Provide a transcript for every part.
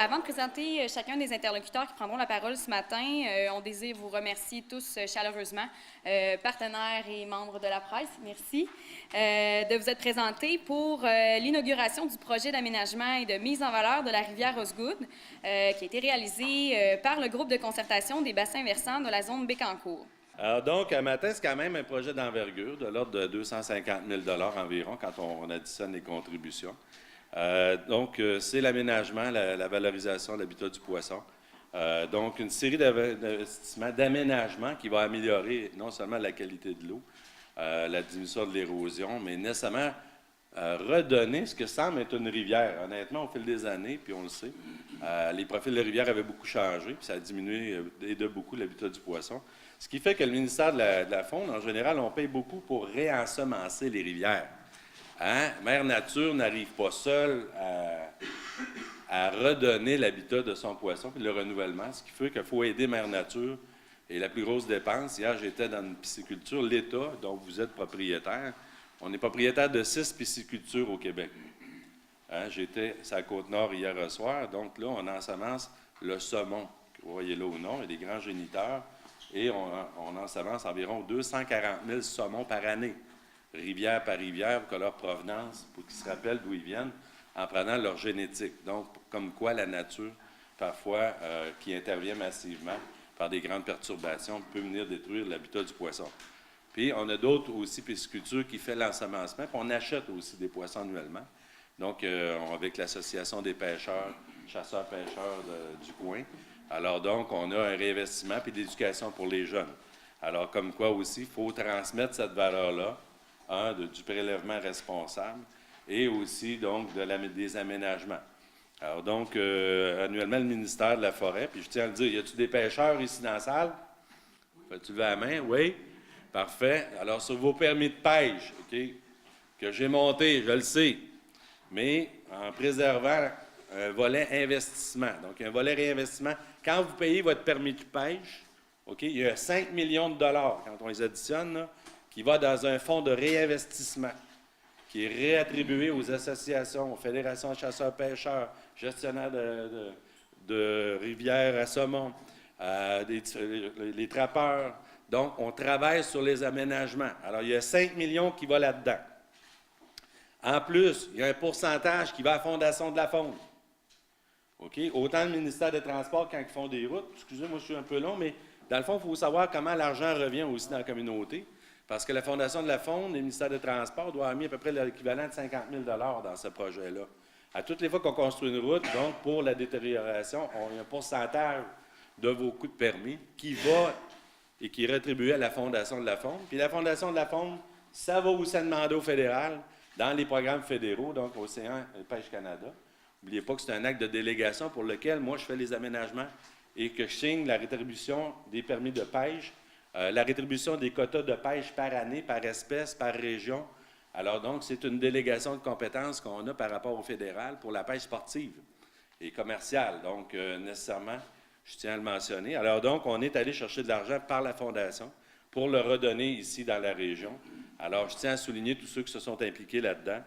Avant de présenter chacun des interlocuteurs qui prendront la parole ce matin, on désire vous remercier tous chaleureusement, partenaires et membres de la presse, merci, de vous être présentés pour l'inauguration du projet d'aménagement et de mise en valeur de la rivière Osgood, qui a été réalisé par le groupe de concertation des bassins versants de la zone Bécancour. Alors donc, à matin, c'est quand même un projet d'envergure, de l'ordre de 250 000 environ, quand on additionne les contributions. C'est l'aménagement, la valorisation de l'habitat du poisson. Donc, une série d'investissements, d'aménagements qui va améliorer non seulement la qualité de l'eau, la diminution de l'érosion, mais nécessairement redonner ce que semble être une rivière. Honnêtement, au fil des années, puis on le sait, les profils de rivière avaient beaucoup changé, puis ça a diminué de beaucoup l'habitat du poisson. Ce qui fait que le ministère de la Faune, en général, on paye beaucoup pour réensemencer les rivières. Hein? Mère Nature n'arrive pas seule à redonner l'habitat de son poisson puis le renouvellement, ce qui fait qu'il faut aider Mère Nature. Et la plus grosse dépense, hier, j'étais dans une pisciculture, l'État, dont vous êtes propriétaire. On est propriétaire de 6 piscicultures au Québec. Hein? J'étais sur la Côte-Nord hier soir, donc là, on ensemence le saumon, que vous voyez là ou non, il y a des grands géniteurs, et on ensemence environ 240 000 saumons par année. Rivière par rivière, pour que leur provenance, pour qu'ils se rappellent d'où ils viennent, en prenant leur génétique. Donc, comme quoi la nature, parfois, qui intervient massivement par des grandes perturbations, peut venir détruire l'habitat du poisson. Puis, on a d'autres aussi piscicultures qui font l'ensemencement, puis on achète aussi des poissons annuellement. Donc, avec l'Association des pêcheurs, chasseurs-pêcheurs du coin. Alors, donc, on a un réinvestissement puis d'éducation pour les jeunes. Alors, comme quoi aussi, il faut transmettre cette valeur-là, du prélèvement responsable et aussi donc des aménagements. Alors donc, annuellement, le ministère de la Forêt, puis je tiens à le dire, y a-t-il des pêcheurs ici dans la salle? Fais-tu lever la main? Oui? Parfait. Alors, sur vos permis de pêche, OK, que j'ai monté, je le sais, mais en préservant un volet investissement. Donc, un volet réinvestissement. Quand vous payez votre permis de pêche, OK, il y a 5 millions de dollars, quand on les additionne, là, qui va dans un fonds de réinvestissement, qui est réattribué aux associations, aux fédérations de chasseurs-pêcheurs, gestionnaires de rivières à saumon, les trappeurs. Donc, on travaille sur les aménagements. Alors, il y a 5 millions qui vont là-dedans. En plus, il y a un pourcentage qui va à la Fondation de la Faune. OK? Autant le ministère des Transports, quand ils font des routes, excusez-moi, je suis un peu long, mais dans le fond, il faut savoir comment l'argent revient aussi dans la communauté. Parce que la Fondation de la Faune et le ministère des Transports doivent avoir mis à peu près l'équivalent de 50 000 dans ce projet-là. À toutes les fois qu'on construit une route, donc pour la détérioration, on a un pourcentage de vos coûts de permis qui va et qui est rétribué à la Fondation de la Faune. Puis la Fondation de la Faune, ça va aussi demander au fédéral, dans les programmes fédéraux, donc Océan et Pêche Canada. N'oubliez pas que c'est un acte de délégation pour lequel moi je fais les aménagements et que je signe la rétribution des permis de pêche. La rétribution des quotas de pêche par année, par espèce, par région. Alors donc, c'est une délégation de compétences qu'on a par rapport au fédéral pour la pêche sportive et commerciale. Donc, nécessairement, je tiens à le mentionner. Alors donc, on est allé chercher de l'argent par la Fondation pour le redonner ici dans la région. Alors, je tiens à souligner tous ceux qui se sont impliqués là-dedans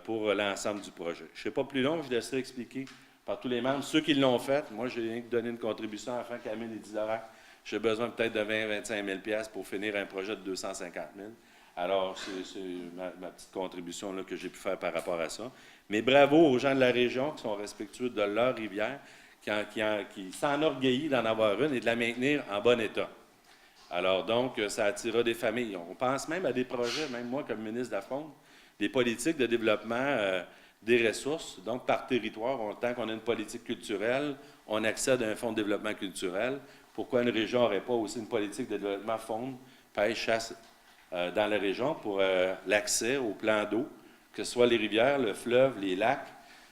pour l'ensemble du projet. Je ne serai pas plus long, je laisserai expliquer par tous les membres. Ceux qui l'ont fait, moi, j'ai donné une contribution afin qu'Amine et Dizorac. J'ai besoin peut-être de 20-25 000 $ pour finir un projet de 250 000. Alors, c'est ma petite contribution là, que j'ai pu faire par rapport à ça. Mais bravo aux gens de la région qui sont respectueux de leur rivière, qui s'enorgueillissent d'en avoir une et de la maintenir en bon état. Alors, donc, ça attirera des familles. On pense même à des projets, même moi comme ministre de la Faune, des politiques de développement des ressources, donc par territoire. Tant qu'on a une politique culturelle, on accède à un fonds de développement culturel. Pourquoi une région n'aurait pas aussi une politique de développement faune, pêche, chasse dans la région pour l'accès aux plans d'eau, que ce soit les rivières, le fleuve, les lacs.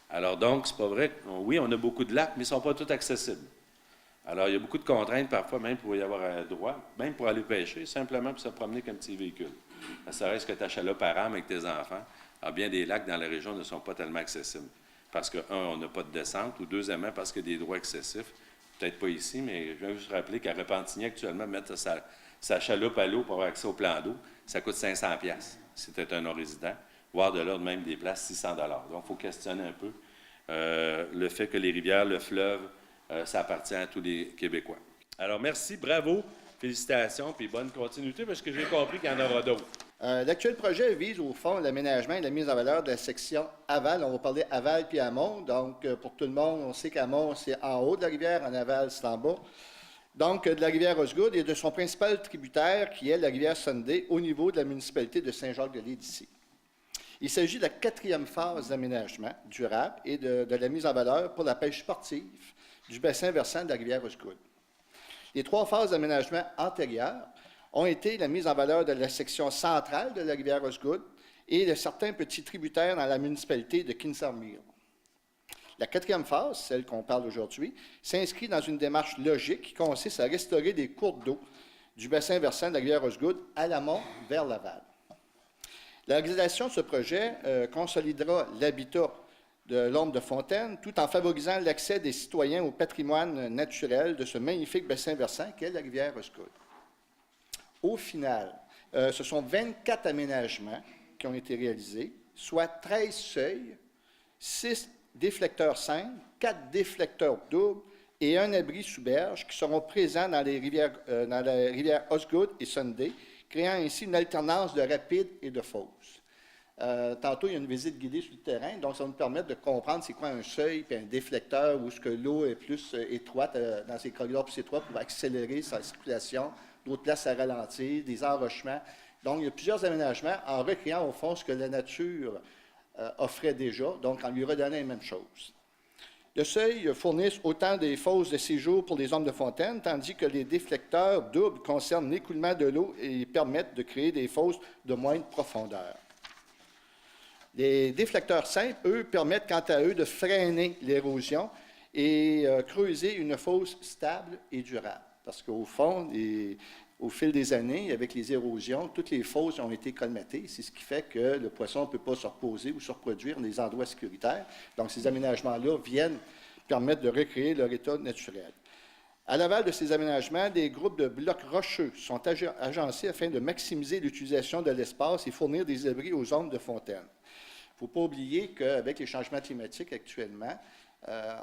Alors donc, c'est pas vrai. Oui, on a beaucoup de lacs, mais ils ne sont pas tous accessibles. Alors, il y a beaucoup de contraintes parfois, même pour y avoir droit, même pour aller pêcher, simplement pour se promener comme petit véhicule. Ça reste que ta chaloupe à rame avec tes enfants. Alors, bien des lacs dans la région ne sont pas tellement accessibles. Parce que, on n'a pas de descente, ou deuxièmement, parce qu'il y a des droits excessifs. Peut-être pas ici, mais je vais juste rappeler qu'à Repentigny, actuellement, mettre sa chaloupe à l'eau pour avoir accès au plan d'eau, ça coûte 500 $, si tu es un non-résident, voire de l'ordre même des places, 600 $. Donc, il faut questionner un peu le fait que les rivières, le fleuve, ça appartient à tous les Québécois. Alors, merci, bravo, félicitations, puis bonne continuité, parce que j'ai compris qu'il y en aura d'autres. L'actuel projet vise au fond l'aménagement et la mise en valeur de la section aval. On va parler aval puis amont. Donc, pour tout le monde, on sait qu'amont, c'est en haut de la rivière, en aval, c'est en bas. Donc, de la rivière Osgood et de son principal tributaire, qui est la rivière Sunday, au niveau de la municipalité de Saint-Jacques-de-Lez d'ici. Il s'agit de la 4e phase d'aménagement durable et de la mise en valeur pour la pêche sportive du bassin versant de la rivière Osgood. Les 3 phases d'aménagement antérieures ont été la mise en valeur de la section centrale de la rivière Osgood et de certains petits tributaires dans la municipalité de Kinsarmere. La 4e phase, celle qu'on parle aujourd'hui, s'inscrit dans une démarche logique qui consiste à restaurer des cours d'eau du bassin versant de la rivière Osgood à l'amont vers l'aval. La réalisation de ce projet consolidera l'habitat de l'ombre de Fontaine tout en favorisant l'accès des citoyens au patrimoine naturel de ce magnifique bassin versant qu'est la rivière Osgood. Au final, ce sont 24 aménagements qui ont été réalisés, soit 13 seuils, 6 déflecteurs simples, 4 déflecteurs doubles et un abri sous berge qui seront présents dans la rivière Osgood et Sunday, créant ainsi une alternance de rapide et de fausse. Tantôt, il y a une visite guidée sur le terrain, donc ça va nous permettre de comprendre c'est quoi un seuil puis un déflecteur où l'eau est plus étroite dans ces corridors plus étroits pour accélérer sa circulation. D'autres places à ralentir, des enrochements. Donc, il y a plusieurs aménagements en recréant au fond ce que la nature offrait déjà, donc en lui redonnant les mêmes choses. Le seuil fournissent autant des fosses de séjour pour les hommes de fontaine, tandis que les déflecteurs doubles concernent l'écoulement de l'eau et permettent de créer des fosses de moindre profondeur. Les déflecteurs simples, eux, permettent quant à eux de freiner l'érosion et creuser une fosse stable et durable. Parce qu'au fond, au fil des années, avec les érosions, toutes les fosses ont été colmatées. C'est ce qui fait que le poisson ne peut pas se reposer ou se reproduire dans des endroits sécuritaires. Donc, ces aménagements-là viennent permettre de recréer leur état naturel. À l'aval de ces aménagements, des groupes de blocs rocheux sont agencés afin de maximiser l'utilisation de l'espace et fournir des abris aux zones de fontaine. Il ne faut pas oublier qu'avec les changements climatiques actuellement,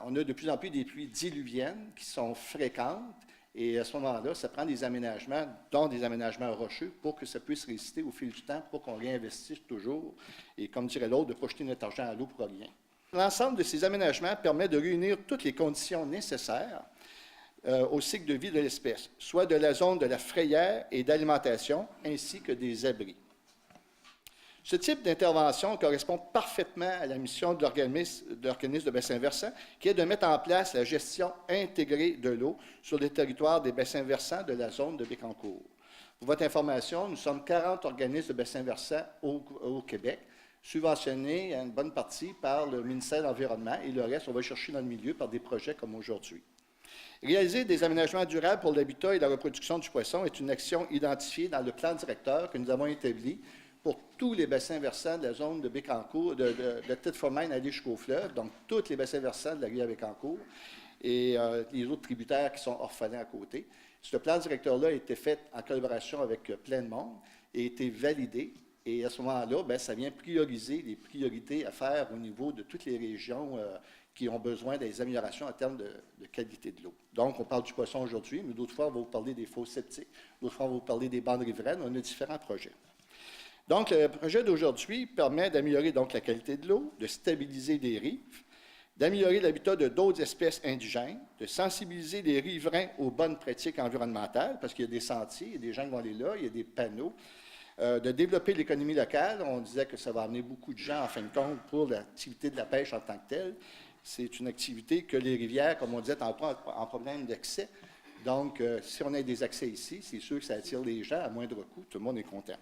on a de plus en plus des pluies diluviennes qui sont fréquentes. Et à ce moment-là, ça prend des aménagements, dont des aménagements rocheux, pour que ça puisse résister au fil du temps, pour qu'on réinvestisse toujours. Et comme dirait l'autre, de ne pas jeter notre argent à l'eau pour rien. L'ensemble de ces aménagements permet de réunir toutes les conditions nécessaires au cycle de vie de l'espèce, soit de la zone de la frayère et d'alimentation, ainsi que des abris. Ce type d'intervention correspond parfaitement à la mission de l'organisme de bassin versant, qui est de mettre en place la gestion intégrée de l'eau sur les territoires des bassins versants de la zone de Bécancour. Pour votre information, nous sommes 40 organismes de bassins versants au Québec, subventionnés à une bonne partie par le ministère de l'Environnement, et le reste, on va chercher dans le milieu par des projets comme aujourd'hui. Réaliser des aménagements durables pour l'habitat et la reproduction du poisson est une action identifiée dans le plan directeur que nous avons établi pour tous les bassins versants de la zone de Bécancour, de Tête-Formaine aller jusqu'au fleuve, donc tous les bassins versants de la rivière Bécancour et les autres tributaires qui sont orphelins à côté. Ce plan directeur-là a été fait en collaboration avec plein de monde et a été validé. Et à ce moment-là, bien, ça vient prioriser les priorités à faire au niveau de toutes les régions qui ont besoin des améliorations en termes de qualité de l'eau. Donc, on parle du poisson aujourd'hui, mais d'autres fois, on va vous parler des fosses septiques, d'autres fois, on va vous parler des bandes riveraines. On a différents projets. Donc, le projet d'aujourd'hui permet d'améliorer donc la qualité de l'eau, de stabiliser les rives, d'améliorer l'habitat de d'autres espèces indigènes, de sensibiliser les riverains aux bonnes pratiques environnementales, parce qu'il y a des sentiers, il y a des gens qui vont aller là, il y a des panneaux, de développer l'économie locale. On disait que ça va amener beaucoup de gens, en fin de compte, pour l'activité de la pêche en tant que telle. C'est une activité que les rivières, comme on disait, en problème d'accès. Donc, si on a des accès ici, c'est sûr que ça attire les gens à moindre coût. Tout le monde est content.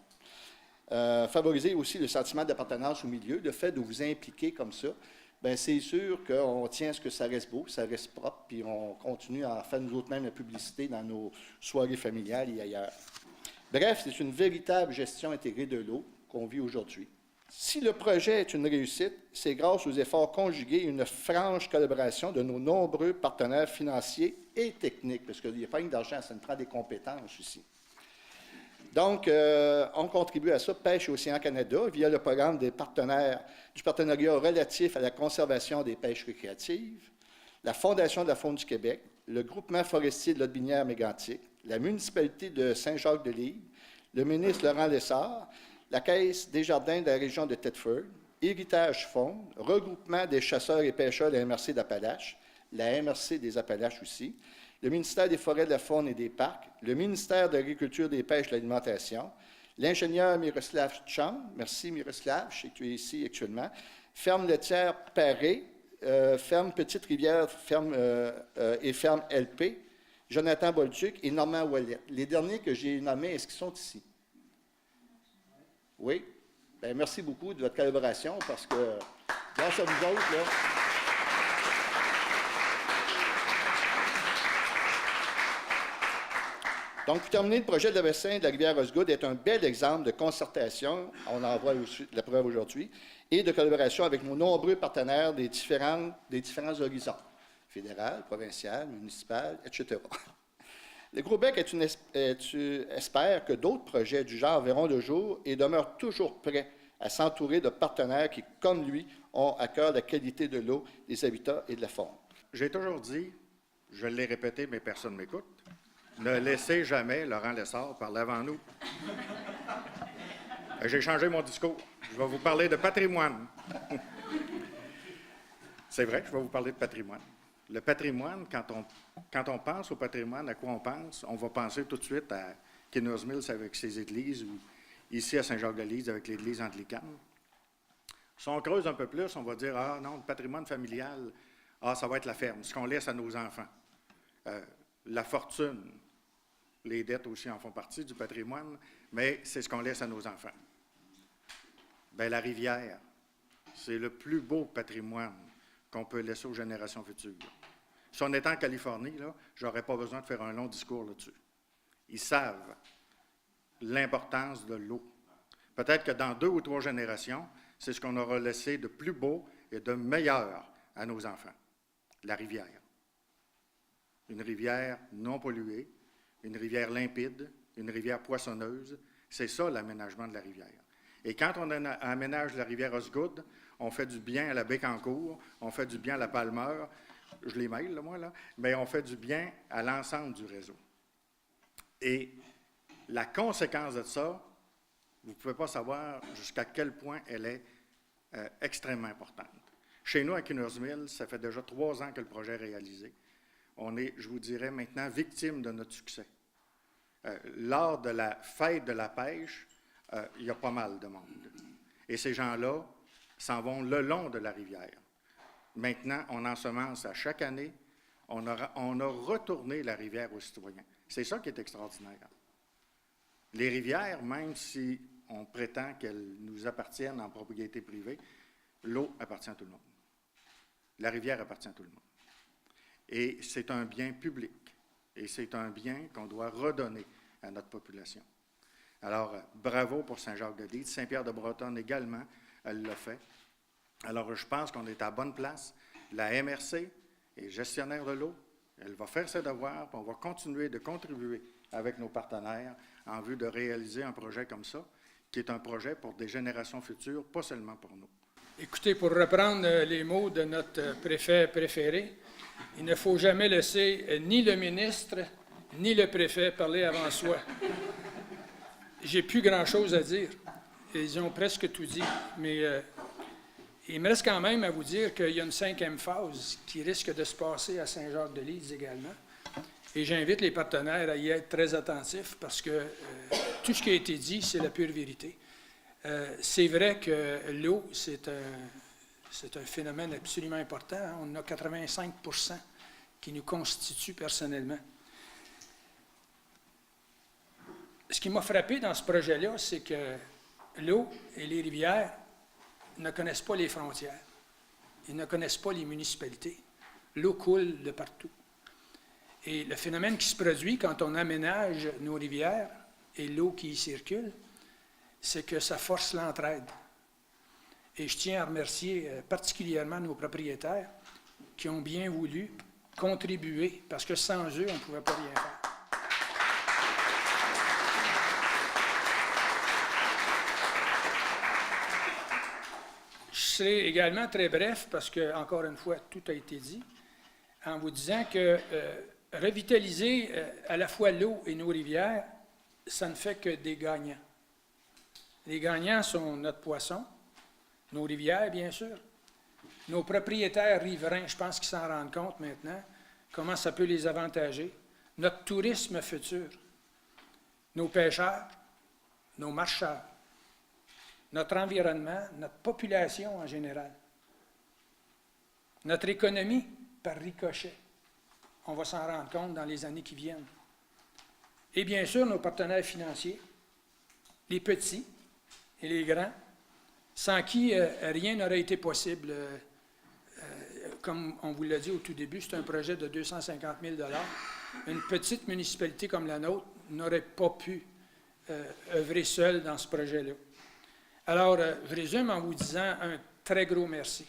Favoriser aussi le sentiment d'appartenance au milieu, le fait de vous impliquer comme ça, bien, c'est sûr qu'on tient à ce que ça reste beau, ça reste propre, puis on continue à faire nous autres mêmes la publicité dans nos soirées familiales et ailleurs. Bref, c'est une véritable gestion intégrée de l'eau qu'on vit aujourd'hui. Si le projet est une réussite, c'est grâce aux efforts conjugués et une franche collaboration de nos nombreux partenaires financiers et techniques, parce qu'il n'y a pas que d'argent, ça nous prend des compétences aussi. Donc, on contribue à ça, Pêche Océan Canada, via le programme du partenariat relatif à la conservation des pêches récréatives, la Fondation de la faune du Québec, le groupement forestier de l'Haute-Binière-Mégantic, la municipalité de Saint-Jacques-de-Livre, le ministre Laurent Lessard, la Caisse des jardins de la région de Thetford, Héritage Faune, regroupement des chasseurs et pêcheurs de la MRC d'Appalaches, la MRC des Appalaches aussi, le ministère des Forêts, de la Faune et des Parcs, le ministère de l'Agriculture, des Pêches et de l'Alimentation, l'ingénieur Miroslav Chang, merci Miroslav, je sais que tu es ici actuellement, Ferme laitière Paré, Ferme Petite-Rivière et Ferme LP, Jonathan Bolduc et Normand Ouellet. Les derniers que j'ai nommés, est-ce qu'ils sont ici? Oui? Bien, merci beaucoup de votre collaboration parce que, grâce à vous autres, là, donc, pour terminer, le projet de bassin de la rivière Osgood est un bel exemple de concertation, on en voit la preuve aujourd'hui, et de collaboration avec nos nombreux partenaires des différents horizons, fédéral, provincial, municipal, etc. Le Gros-Bec espère que d'autres projets du genre verront le jour et demeure toujours prêt à s'entourer de partenaires qui, comme lui, ont à cœur la qualité de l'eau, des habitats et de la faune. J'ai toujours dit, je l'ai répété, mais personne ne m'écoute, ne laissez jamais Laurent Lessard parler avant nous. J'ai changé mon discours. Je vais vous parler de patrimoine. C'est vrai, je vais vous parler de patrimoine. Le patrimoine, quand on pense au patrimoine, à quoi on pense? On va penser tout de suite à Kinross Mills avec ses églises, ou ici à Saint-Jacques-de-Lise avec l'église anglicane. Si on creuse un peu plus, on va dire, ah non, le patrimoine familial, ah, ça va être la ferme, ce qu'on laisse à nos enfants. La fortune, les dettes aussi en font partie du patrimoine, mais c'est ce qu'on laisse à nos enfants. Bien, la rivière, c'est le plus beau patrimoine qu'on peut laisser aux générations futures. Si on était en Californie, je n'aurais pas besoin de faire un long discours là-dessus. Ils savent l'importance de l'eau. Peut-être que dans 2 ou 3 générations, c'est ce qu'on aura laissé de plus beau et de meilleur à nos enfants. La rivière. Une rivière non polluée, une rivière limpide, une rivière poissonneuse. C'est ça l'aménagement de la rivière. Et quand on aménage la rivière Osgood, on fait du bien à la Bécancour, on fait du bien à la Palmeur, je les mêle, là, moi, là, mais on fait du bien à l'ensemble du réseau. Et la conséquence de ça, vous ne pouvez pas savoir jusqu'à quel point elle est extrêmement importante. Chez nous, à Kinross Mills, ça fait déjà 3 ans que le projet est réalisé. On est, je vous dirais maintenant, victime de notre succès. Lors de la fête de la pêche, il y a pas mal de monde. Et ces gens-là s'en vont le long de la rivière. Maintenant, on ensemence à chaque année. On a retourné la rivière aux citoyens. C'est ça qui est extraordinaire. Les rivières, même si on prétend qu'elles nous appartiennent en propriété privée, l'eau appartient à tout le monde. La rivière appartient à tout le monde. Et c'est un bien public. Et c'est un bien qu'on doit redonner à notre population. Alors, bravo pour Saint-Jacques-de-Lise. Saint-Pierre-de-Bretonne également, elle l'a fait. Alors, je pense qu'on est à la bonne place. La MRC est gestionnaire de l'eau. Elle va faire ses devoirs, puis on va continuer de contribuer avec nos partenaires en vue de réaliser un projet comme ça, qui est un projet pour des générations futures, pas seulement pour nous. Écoutez, pour reprendre les mots de notre préfet préféré, il ne faut jamais laisser ni le ministre ni le préfet parler avant soi. J'ai plus grand-chose à dire. Ils ont presque tout dit, mais il me reste quand même à vous dire qu'il y a une 5e phase qui risque de se passer à Saint-Jacques-de-Lise également. Et j'invite les partenaires à y être très attentifs parce que tout ce qui a été dit, c'est la pure vérité. C'est vrai que l'eau, c'est un phénomène absolument important. Hein. On a 85 % qui nous constituent personnellement. Ce qui m'a frappé dans ce projet-là, c'est que l'eau et les rivières ne connaissent pas les frontières. Ils ne connaissent pas les municipalités. L'eau coule de partout. Et le phénomène qui se produit quand on aménage nos rivières et l'eau qui y circule, c'est que ça force l'entraide. Et je tiens à remercier particulièrement nos propriétaires qui ont bien voulu contribuer, parce que sans eux, on ne pouvait pas rien faire. serai également très bref parce que, encore une fois, tout a été dit, en vous disant que revitaliser à la fois l'eau et nos rivières, ça ne fait que des gagnants. Les gagnants sont notre poisson, nos rivières, bien sûr, nos propriétaires riverains, je pense qu'ils s'en rendent compte maintenant, comment ça peut les avantager, notre tourisme futur, nos pêcheurs, nos marcheurs, notre environnement, notre population en général, notre économie par ricochet. On va s'en rendre compte dans les années qui viennent. Et bien sûr, nos partenaires financiers, les petits et les grands, sans qui rien n'aurait été possible. Comme on vous l'a dit au tout début, c'est un projet de 250 000 $. Une petite municipalité comme la nôtre n'aurait pas pu œuvrer seule dans ce projet-là. Alors, je résume en vous disant un très gros merci,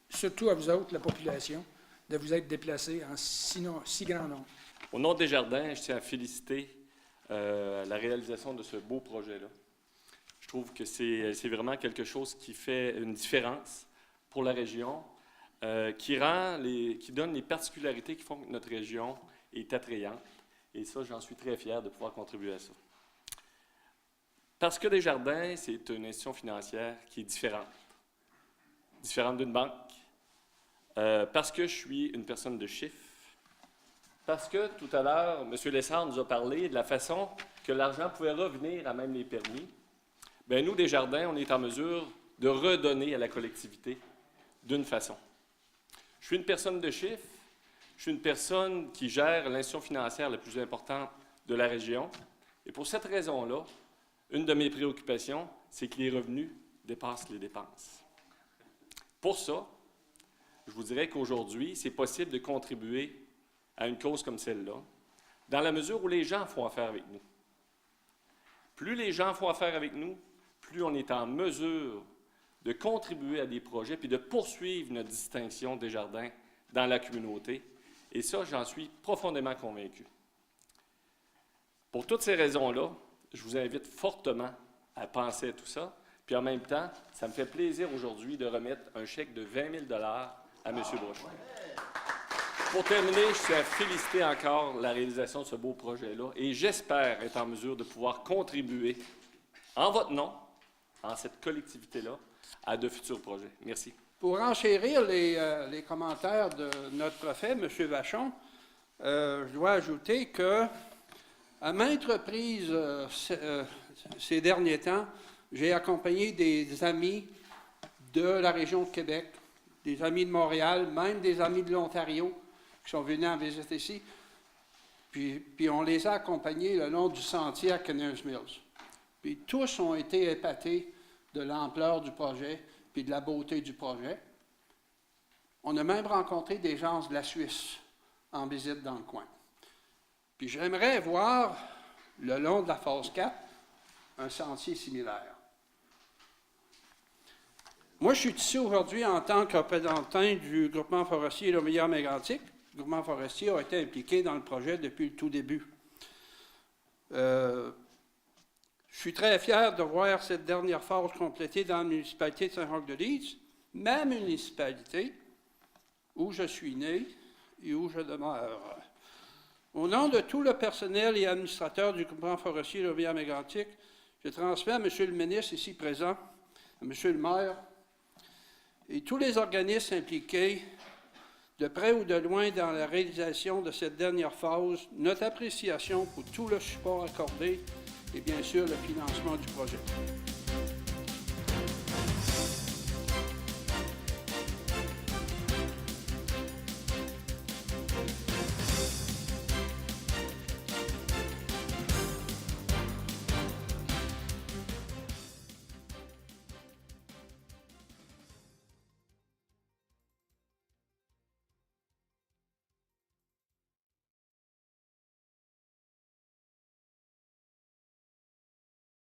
surtout à vous autres, la population, de vous être déplacés en si grand nombre. Au nom des Jardins, je tiens à féliciter la réalisation de ce beau projet-là. Je trouve que c'est vraiment quelque chose qui fait une différence pour la région, qui donne les particularités qui font que notre région est attrayante. Et ça, j'en suis très fier de pouvoir contribuer à ça. Parce que Desjardins, c'est une institution financière qui est différente d'une banque, parce que je suis une personne de chiffres, parce que tout à l'heure, M. Lessard nous a parlé de la façon que l'argent pouvait revenir à même les permis. Bien, nous, Desjardins, on est en mesure de redonner à la collectivité d'une façon. Je suis une personne de chiffres, je suis une personne qui gère l'institution financière la plus importante de la région, et pour cette raison-là, une de mes préoccupations, c'est que les revenus dépassent les dépenses. Pour ça, je vous dirais qu'aujourd'hui, c'est possible de contribuer à une cause comme celle-là, dans la mesure où les gens font affaire avec nous. Plus les gens font affaire avec nous, plus on est en mesure de contribuer à des projets puis de poursuivre notre distinction des jardins dans la communauté. Et ça, j'en suis profondément convaincu. Pour toutes ces raisons-là, je vous invite fortement à penser à tout ça. Puis en même temps, ça me fait plaisir aujourd'hui de remettre un chèque de 20 000 $ à M. Brochu. Pour terminer, je tiens à féliciter encore la réalisation de ce beau projet-là et j'espère être en mesure de pouvoir contribuer en votre nom, en cette collectivité-là, à de futurs projets. Merci. Pour enchérir les commentaires de notre préfet, M. Vachon, je dois ajouter que, à maintes reprises ces derniers temps, j'ai accompagné des amis de la région de Québec, des amis de Montréal, même des amis de l'Ontario qui sont venus en visite ici. Puis on les a accompagnés le long du sentier à Kenners Mills. Puis tous ont été épatés de l'ampleur du projet puis de la beauté du projet. On a même rencontré des gens de la Suisse en visite dans le coin. Puis j'aimerais voir, le long de la phase 4, un sentier similaire. Moi, je suis ici aujourd'hui en tant que représentant du groupement forestier Lommière-Mégantic. Le groupement forestier a été impliqué dans le projet depuis le tout début. Je suis très fier de voir cette dernière phase complétée dans la municipalité de Saint-Roch-de-Lys, ma municipalité, où je suis né et où je demeure. Au nom de tout le personnel et administrateurs du groupement forestier Lommière-Mégantic, je transmets à M. le ministre ici présent, à M. le maire, et tous les organismes impliqués, de près ou de loin dans la réalisation de cette dernière phase, notre appréciation pour tout le support accordé et bien sûr le financement du projet.